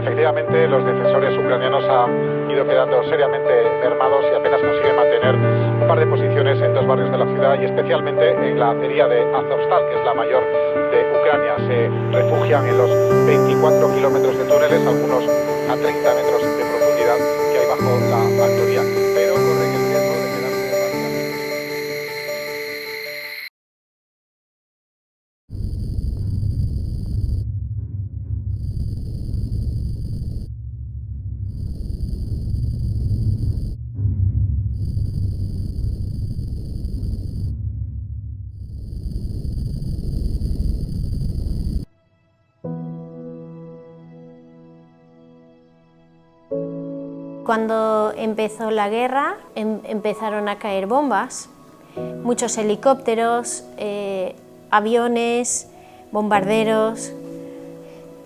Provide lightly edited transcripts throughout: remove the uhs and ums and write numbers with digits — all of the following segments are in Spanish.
efectivamente los defensores ucranianos han ido quedando seriamente mermados y apenas consiguen mantener un par de posiciones en dos barrios de la ciudad y especialmente en la acería de Azovstal, que es la mayor de Ucrania. Se refugian en los 24 kilómetros de túneles, algunos a 30 metros de profundidad que hay bajo la factoría, pero corren el riesgo de quedarse básicamente. Cuando empezó la guerra, empezaron a caer bombas, muchos helicópteros, aviones, bombarderos.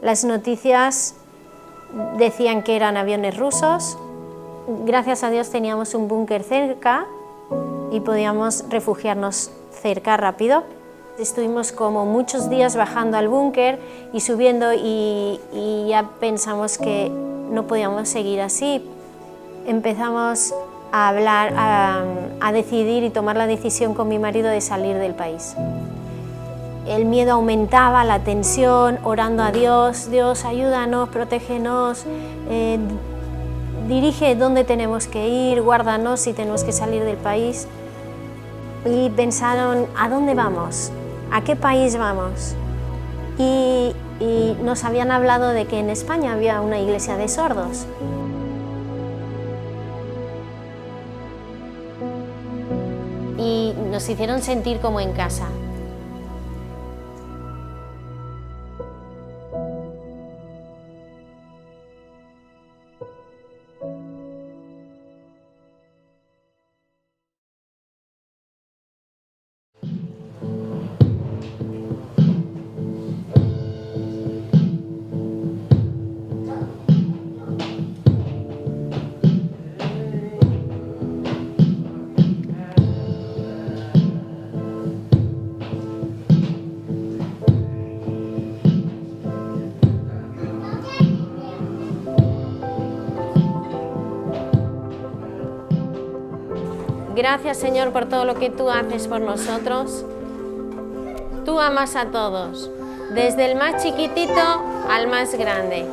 Las noticias decían que eran aviones rusos. Gracias a Dios teníamos un búnker cerca y podíamos refugiarnos cerca rápido. Estuvimos como muchos días bajando al búnker y subiendo y ya pensamos que no podíamos seguir así. Empezamos a hablar, a decidir y tomar la decisión con mi marido de salir del país. El miedo aumentaba, la tensión, orando a Dios, Dios ayúdanos, protégenos, dirige dónde tenemos que ir, guárdanos si tenemos que salir del país. Y pensaron, ¿a dónde vamos? ¿A qué país vamos? Y nos habían hablado de que en España había una iglesia de sordos. Y nos hicieron sentir como en casa. Gracias, Señor, por todo lo que tú haces por nosotros. Tú amas a todos, desde el más chiquitito al más grande.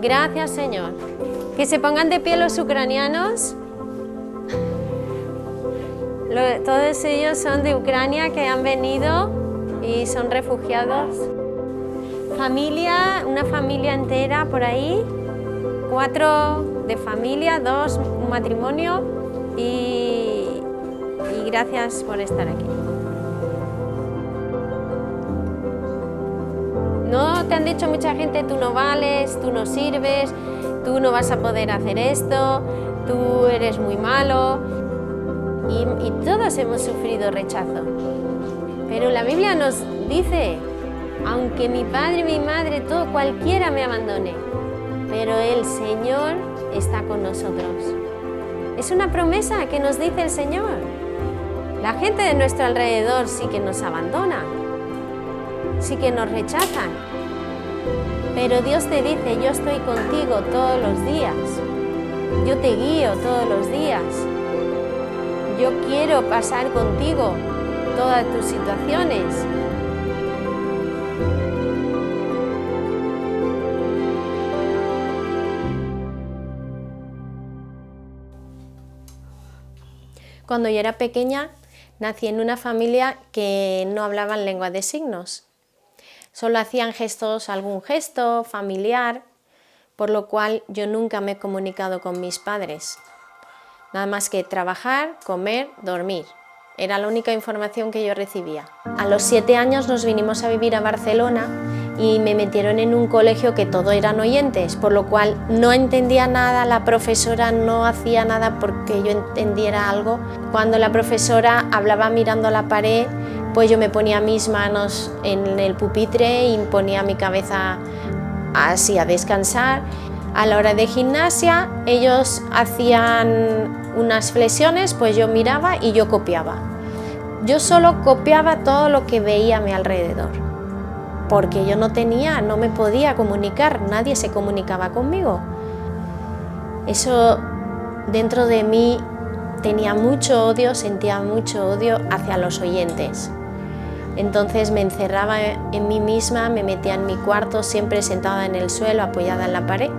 Gracias, Señor. Que se pongan de pie los ucranianos. Todos ellos son de Ucrania, que han venido y son refugiados. Familia, una familia entera por ahí. 4 de familia, 2 un matrimonio. Y gracias por estar aquí. ¿No te han dicho mucha gente, tú no vales, tú no sirves, tú no vas a poder hacer esto, tú eres muy malo? Y todos hemos sufrido rechazo. Pero la Biblia nos dice, aunque mi padre y mi madre, todo, cualquiera me abandone, pero el Señor está con nosotros. Es una promesa que nos dice el Señor. La gente de nuestro alrededor sí que nos abandona, sí que nos rechazan, pero Dios te dice, yo estoy contigo todos los días, yo te guío todos los días, yo quiero pasar contigo todas tus situaciones. Cuando yo era pequeña, nací en una familia que no hablaban lengua de signos. Solo hacían gestos, algún gesto familiar, por lo cual yo nunca me he comunicado con mis padres. Nada más que trabajar, comer, dormir. Era la única información que yo recibía. A los 7 años nos vinimos a vivir a Barcelona y me metieron en un colegio que todo eran oyentes, por lo cual no entendía nada, la profesora no hacía nada porque yo entendiera algo. Cuando la profesora hablaba mirando a la pared, pues yo me ponía mis manos en el pupitre y ponía mi cabeza así a descansar. A la hora de gimnasia, ellos hacían unas flexiones, pues yo miraba y yo copiaba. Yo solo copiaba todo lo que veía a mi alrededor. porque yo no me podía comunicar, nadie se comunicaba conmigo. Eso dentro de mí tenía mucho odio, sentía mucho odio hacia los oyentes. Entonces me encerraba en mí misma, me metía en mi cuarto, siempre sentada en el suelo, apoyada en la pared.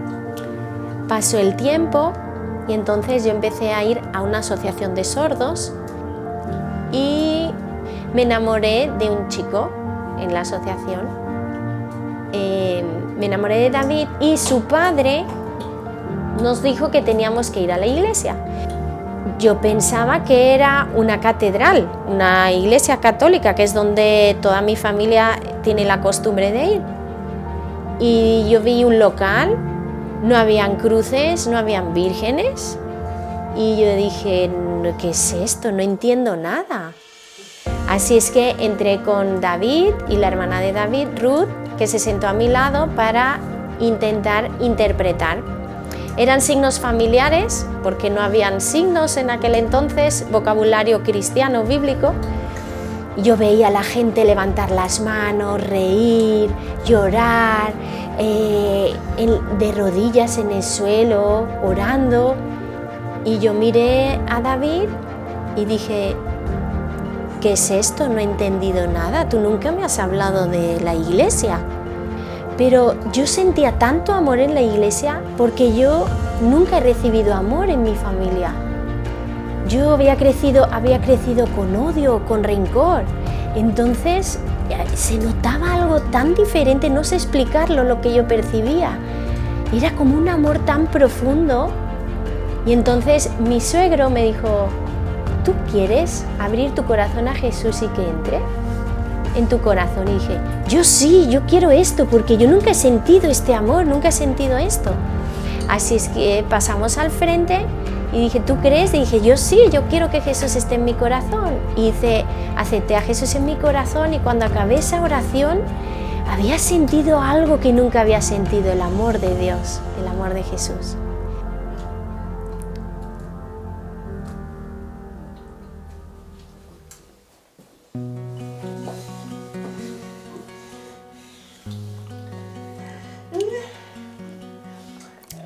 Pasó el tiempo y entonces yo empecé a ir a una asociación de sordos y me enamoré de un chico en la asociación. Me enamoré de David y su padre nos dijo que teníamos que ir a la iglesia. Yo pensaba que era una catedral, una iglesia católica, que es donde toda mi familia tiene la costumbre de ir. Y yo vi un local, no habían cruces, no habían vírgenes. Y yo dije, ¿qué es esto? No entiendo nada. Así es que entré con David y la hermana de David, Ruth, que se sentó a mi lado para intentar interpretar. Eran signos familiares, porque no habían signos en aquel entonces, vocabulario cristiano bíblico. Yo veía a la gente levantar las manos, reír, llorar, de rodillas en el suelo, orando. Y yo miré a David y dije, ¿qué es esto? No he entendido nada, tú nunca me has hablado de la iglesia. Pero yo sentía tanto amor en la iglesia porque yo nunca he recibido amor en mi familia. Yo había crecido con odio, con rencor. Entonces se notaba algo tan diferente, no sé explicarlo, lo que yo percibía. Era como un amor tan profundo. Y entonces mi suegro me dijo, ¿tú quieres abrir tu corazón a Jesús y que entre en tu corazón? Y dije, yo sí, yo quiero esto, porque yo nunca he sentido este amor, nunca he sentido esto. Así es que pasamos al frente y dije, ¿tú crees? Y dije, yo sí, yo quiero que Jesús esté en mi corazón. Y acepté a Jesús en mi corazón y cuando acabé esa oración había sentido algo que nunca había sentido, el amor de Dios, el amor de Jesús.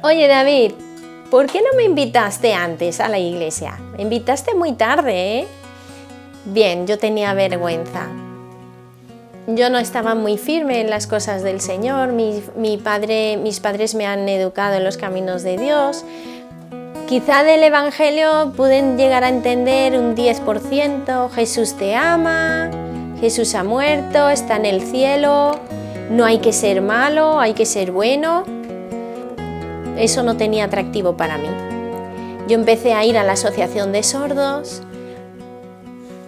Oye, David, ¿por qué no me invitaste antes a la iglesia? Me invitaste muy tarde, ¿eh? Bien, yo tenía vergüenza. Yo no estaba muy firme en las cosas del Señor. Mis padres me han educado en los caminos de Dios. Quizá del Evangelio pueden llegar a entender un 10%. Jesús te ama, Jesús ha muerto, está en el cielo, no hay que ser malo, hay que ser bueno. Eso no tenía atractivo para mí. Yo empecé a ir a la asociación de sordos,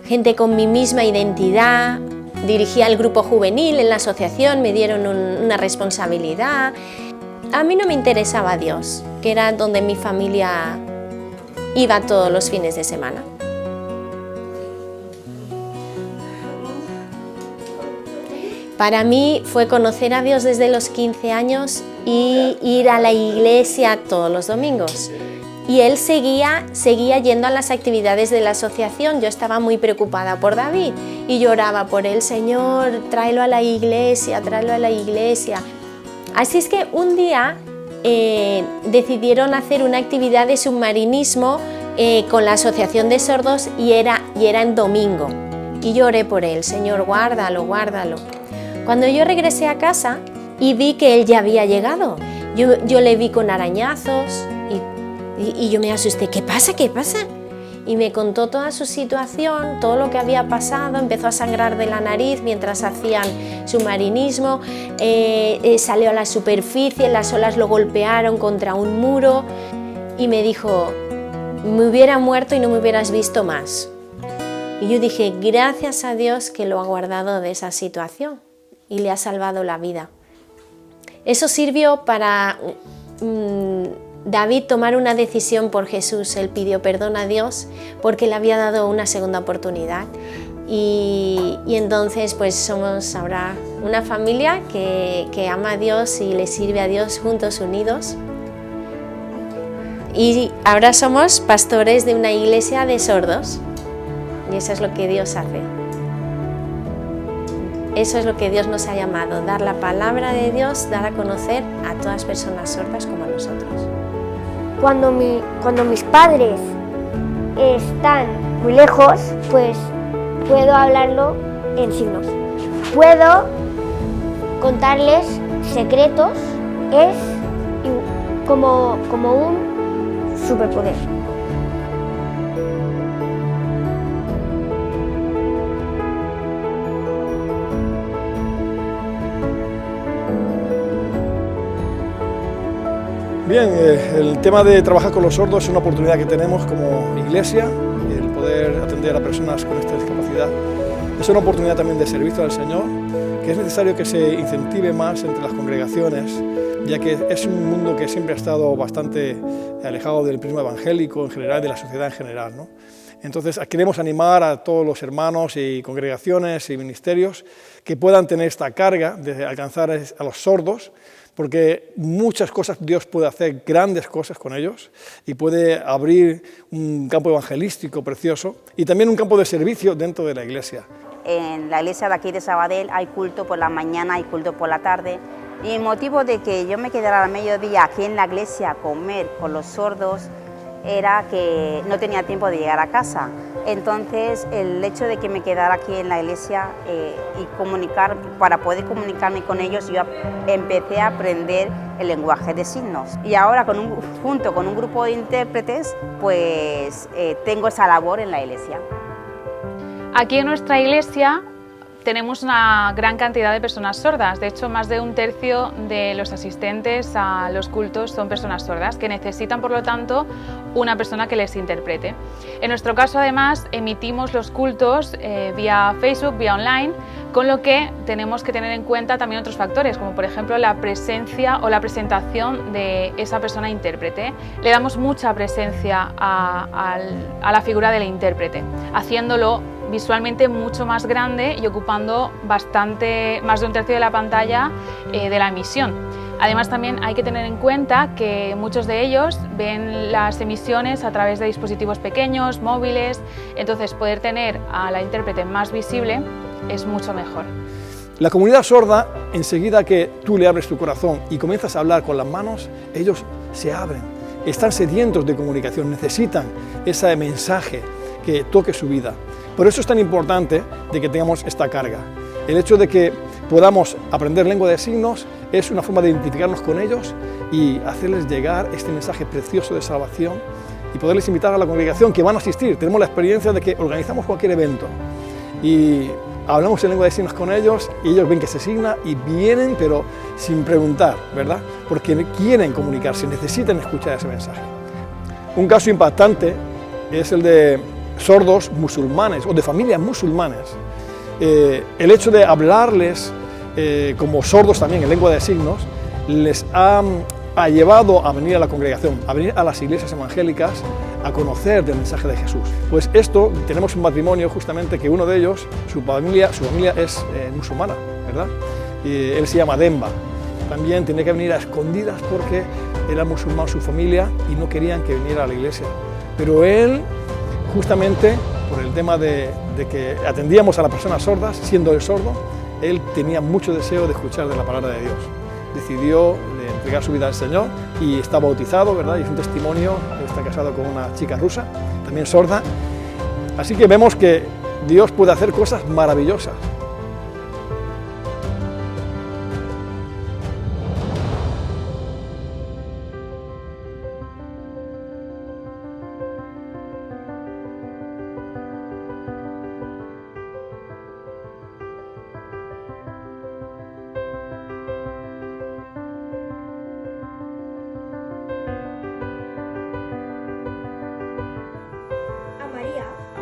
gente con mi misma identidad, dirigía el grupo juvenil en la asociación, me dieron una responsabilidad. A mí no me interesaba Dios, que era donde mi familia iba todos los fines de semana. Para mí fue conocer a Dios desde los 15 años y ir a la iglesia todos los domingos. Y él seguía yendo a las actividades de la asociación. Yo estaba muy preocupada por David y lloraba por él, Señor, tráelo a la iglesia, tráelo a la iglesia. Así es que un día decidieron hacer una actividad de submarinismo con la asociación de sordos y era en domingo. Y lloré por él, Señor, guárdalo, guárdalo. Cuando yo regresé a casa y vi que él ya había llegado, yo le vi con arañazos y yo me asusté. ¿Qué pasa? ¿Qué pasa? Y me contó toda su situación, todo lo que había pasado. Empezó a sangrar de la nariz mientras hacían submarinismo, salió a la superficie, las olas lo golpearon contra un muro y me dijo, me hubiera muerto y no me hubieras visto más. Y yo dije, gracias a Dios que lo ha guardado de esa situación y le ha salvado la vida. Eso sirvió para David tomar una decisión por Jesús. Él pidió perdón a Dios porque le había dado una segunda oportunidad. Y entonces pues somos ahora una familia que ama a Dios y le sirve a Dios juntos, unidos. Y ahora somos pastores de una iglesia de sordos. Y eso es lo que Dios hace. Eso es lo que Dios nos ha llamado, dar la palabra de Dios, dar a conocer a todas las personas sordas como a nosotros. Cuando mis padres están muy lejos, pues puedo hablarlo en signos. Puedo contarles secretos, es como un superpoder. Bien, el tema de trabajar con los sordos es una oportunidad que tenemos como iglesia, el poder atender a personas con esta discapacidad. Es una oportunidad también de servicio al Señor, que es necesario que se incentive más entre las congregaciones, ya que es un mundo que siempre ha estado bastante alejado del prisma evangélico en general, de la sociedad en general, ¿no? Entonces queremos animar a todos los hermanos y congregaciones y ministerios que puedan tener esta carga de alcanzar a los sordos, porque muchas cosas Dios puede hacer, grandes cosas con ellos, y puede abrir un campo evangelístico precioso y también un campo de servicio dentro de la iglesia. En la iglesia de aquí de Sabadell hay culto por la mañana, hay culto por la tarde, y el motivo de que yo me quedara al mediodía aquí en la iglesia a comer con los sordos era que no tenía tiempo de llegar a casa. Entonces, el hecho de que me quedara aquí en la iglesia para poder comunicarme con ellos, yo empecé a aprender el lenguaje de signos. Y ahora, junto con un grupo de intérpretes, pues tengo esa labor en la iglesia. Aquí en nuestra iglesia tenemos una gran cantidad de personas sordas. De hecho, más de un tercio de los asistentes a los cultos son personas sordas que necesitan, por lo tanto, una persona que les interprete. En nuestro caso, además, emitimos los cultos vía Facebook, vía online, con lo que tenemos que tener en cuenta también otros factores, como por ejemplo la presencia o la presentación de esa persona intérprete. Le damos mucha presencia a la figura del intérprete, haciéndolo visualmente mucho más grande y ocupando más de un tercio de la pantalla de la emisión. Además, también hay que tener en cuenta que muchos de ellos ven las emisiones a través de dispositivos pequeños, móviles, entonces poder tener a la intérprete más visible es mucho mejor. La comunidad sorda, enseguida que tú le abres tu corazón y comienzas a hablar con las manos, ellos se abren, están sedientos de comunicación, necesitan ese mensaje que toque su vida. Por eso es tan importante de que tengamos esta carga. El hecho de que podamos aprender lengua de signos es una forma de identificarnos con ellos y hacerles llegar este mensaje precioso de salvación y poderles invitar a la congregación que van a asistir. Tenemos la experiencia de que organizamos cualquier evento y hablamos en lengua de signos con ellos y ellos ven que se signa y vienen, pero sin preguntar, ¿verdad? Porque quieren comunicarse, necesitan escuchar ese mensaje. Un caso impactante es el de sordos musulmanes o de familias musulmanas. El hecho de hablarles como sordos también en lengua de signos les ha llevado a venir a la congregación, a venir a las iglesias evangélicas a conocer del mensaje de Jesús. Pues esto, tenemos un matrimonio justamente que uno de ellos, su familia es musulmana, ¿verdad? Y él se llama Demba. También tenía que venir a escondidas porque era musulmán su familia y no querían que viniera a la iglesia. Pero él, justamente por el tema de que atendíamos a las personas sordas, siendo él sordo, él tenía mucho deseo de escuchar de la palabra de Dios. Decidió entregar su vida al Señor y está bautizado, ¿verdad? Y es un testimonio, está casado con una chica rusa, también sorda. Así que vemos que Dios puede hacer cosas maravillosas.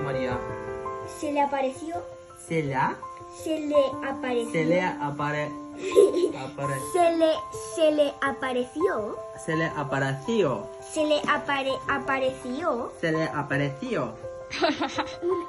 María se le apareció. se le apareció. se le apareció. apareció apareció un